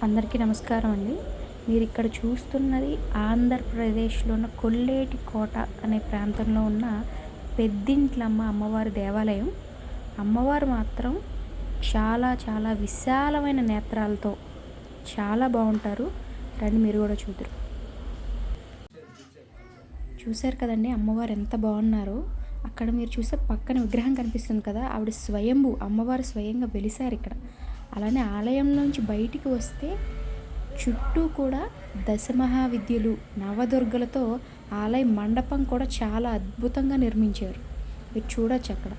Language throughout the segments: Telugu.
అందరికీ నమస్కారం అండి. మీరు ఇక్కడ చూస్తున్నది ఆంధ్రప్రదేశ్‌లో ఉన్న కొల్లేటి కోట అనే ప్రాంతంలో ఉన్న పెద్దింట్లమ్మ అమ్మవారి దేవాలయం. అమ్మవారు మాత్రం చాలా చాలా విశాలమైన నేత్రాలతో చాలా బాగుంటారు. రండి మీరు కూడా చూద్దురు. చూశారు కదండి అమ్మవారు ఎంత బాగున్నారో. అక్కడ మీరు చూస్తే పక్కన విగ్రహం కనిపిస్తుంది కదా, ఆవిడ స్వయంభూ అమ్మవారు స్వయంగా వెలిసారు ఇక్కడ. అలానే ఆలయం నుంచి బయటికి వస్తే చుట్టూ కూడా దశమహావిద్యలు నవదుర్గలతో ఆలయ మండపం కూడా చాలా అద్భుతంగా నిర్మించారు. మీరు చూడొచ్చు అక్కడ.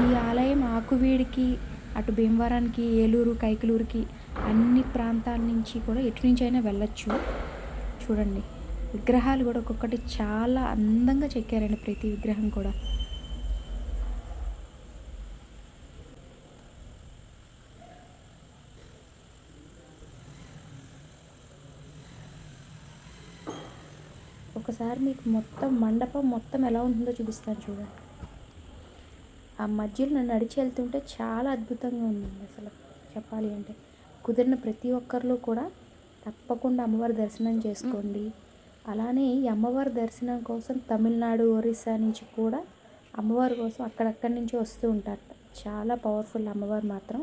ఈ ఆలయం ఆకువీడికి, అటు భీమవరానికి, ఏలూరు, కైకలూరుకి అన్ని ప్రాంతాల నుంచి కూడా ఎటు నుంచి అయినా వెళ్ళొచ్చు. చూడండి విగ్రహాలు కూడా ఒక్కొక్కటి చాలా అందంగా చెక్కారండి, ప్రతి విగ్రహం కూడా. ఒకసారి మీకు మొత్తం మండపం మొత్తం ఎలా ఉంటుందో చూపిస్తాను చూడండి. ఆ మధ్యలో నన్ను నడిచి వెళ్తుంటే చాలా అద్భుతంగా ఉందండి అసలు చెప్పాలి అంటే. కుదిరిన ప్రతి ఒక్కరిలో కూడా తప్పకుండా అమ్మవారి దర్శనం చేసుకోండి. అలానే ఈ అమ్మవారి దర్శనం కోసం తమిళనాడు, ఒరిస్సా నుంచి కూడా అమ్మవారి కోసం అక్కడక్కడి నుంచి వస్తూ ఉంటారు. చాలా పవర్ఫుల్ అమ్మవారు మాత్రం.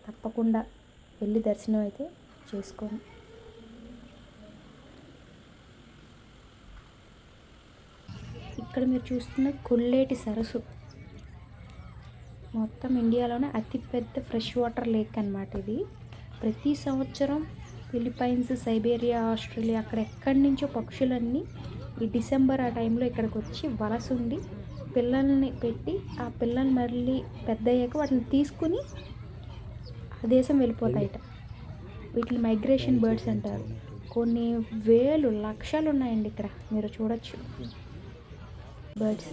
తప్పకుండా వెళ్ళి దర్శనం అయితే చేసుకోండి. ఇక్కడ మీరు చూస్తున్న కొల్లేటి సరస్సు మొత్తం ఇండియాలోనే అతిపెద్ద ఫ్రెష్ వాటర్ లేక్ అన్నమాట ఇది. ప్రతి సంవత్సరం ఫిలిప్పైన్స్, సైబేరియా, ఆస్ట్రేలియా అక్కడ ఎక్కడి నుంచో పక్షులన్నీ ఈ డిసెంబర్ ఆ టైంలో ఇక్కడికి వచ్చి వలసుండి పిల్లల్ని పెట్టి, ఆ పిల్లల్ని మళ్ళీ పెద్ద అయ్యాక వాటిని తీసుకుని ఆ దేశం వెళ్ళిపోతాయట. వీటిని మైగ్రేషన్ బర్డ్స్ అంటారు. కొన్ని వేలు లక్షలు ఉన్నాయండి ఇక్కడ, మీరు చూడొచ్చు బర్డ్స్.